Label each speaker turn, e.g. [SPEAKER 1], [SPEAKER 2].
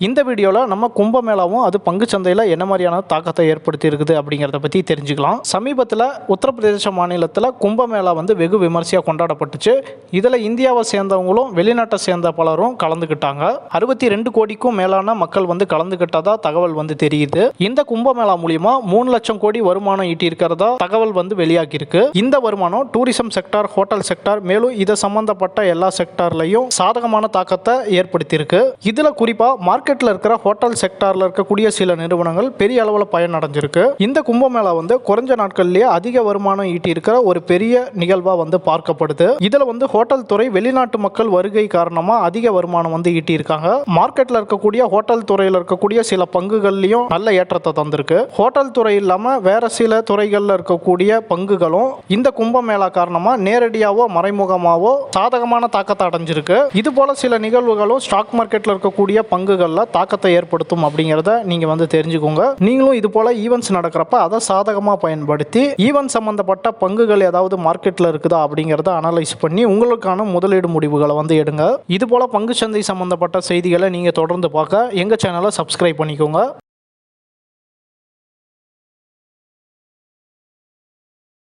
[SPEAKER 1] இந்த வீடியோவில் நம்ம கும்பமேளாவும் அது பங்குச்சந்தையில் என்ன மாதிரியான தாக்கத்தை ஏற்படுத்தி இருக்குது அப்படிங்கிறத பற்றி தெரிஞ்சுக்கலாம். சமீபத்தில் உத்தரப்பிரதேச மாநிலத்தில் கும்பமேளா வெகு விமர்சையாக கொண்டாடப்பட்டுச்சு. இதில் இந்தியாவை சேர்ந்தவங்களும் வெளிநாட்டை சேர்ந்த பலரும் கலந்துக்கிட்டாங்க. 62 கோடிக்கும் மேலான மக்கள் கலந்துக்கிட்டதா தகவல் தெரியுது. இந்த கும்பமேளா மூலியமா 3 லட்சம் கோடி வருமானம் ஈட்டி இருக்கிறதா தகவல் வெளியாகி இருக்கு. இந்த வருமானம் டூரிசம் செக்டார், ஹோட்டல் செக்டார், மேலும் இதை சம்பந்தப்பட்ட எல்லா செக்டார்லையும் சாதகமான தாக்கத்தை ஏற்படுத்தி இருக்கு. இதுல குறிப்பா மார்க்கெட்ல இருக்கிற ஹோட்டல் செக்டார்ல இருக்கக்கூடிய சில நிறுவனங்கள் பெரிய அளவில் பயனடைஞ்சிருக்கு. இந்த கும்பமேளா குறைஞ்ச நாட்கள்லயே அதிக வருமானம் ஈட்டி இருக்கிற ஒரு பெரிய நிகழ்வா பார்க்கப்படுது. இதுல ஹோட்டல் துறை வெளிநாட்டு மக்கள் வருகை காரணமா அதிக வருமானம் ஈட்டி இருக்காங்க. மார்க்கெட்ல இருக்கக்கூடிய ஹோட்டல் துறையில் இருக்கக்கூடிய சில பங்குகள்லயும் நல்ல ஏற்றத்தை தந்திருக்கு. ஹோட்டல் துறை இல்லாம வேற சில துறைகள்ல இருக்கக்கூடிய பங்குகளும் இந்த கும்பமேளா காரணமா நேரடியாவோ மறைமுகமாவோ சாதகமான தாக்கத்தை அடைஞ்சிருக்கு. இது போல சில நிகழ்வுகளும் ஸ்டாக் மார்க்கெட்ல இருக்கக்கூடிய பங்குகள்ல தாக்கத்தை ஏற்படுத்தும் அப்படிங்கிறத நீங்க தெரிஞ்சுக்கோங்க. நீங்களும் இது போல ஈவென்ட்ஸ் நடக்கிறப்ப அதை சாதகமா பயன்படுத்தி ஈவென்ட் சம்பந்தப்பட்ட பங்குகள் ஏதாவது மார்க்கெட்ல இருக்குதா அப்படிங்கிறத அனலைஸ் பண்ணி உங்களுக்கான முதலீடு முடிவுகளை எடுங்க. இது போல பங்கு சந்தை சம்பந்தப்பட்ட செய்திகளை நீங்க தொடர்ந்து பார்க்க எங்க சேனலை சப்ஸ்கிரைப் பண்ணிக்கோங்க.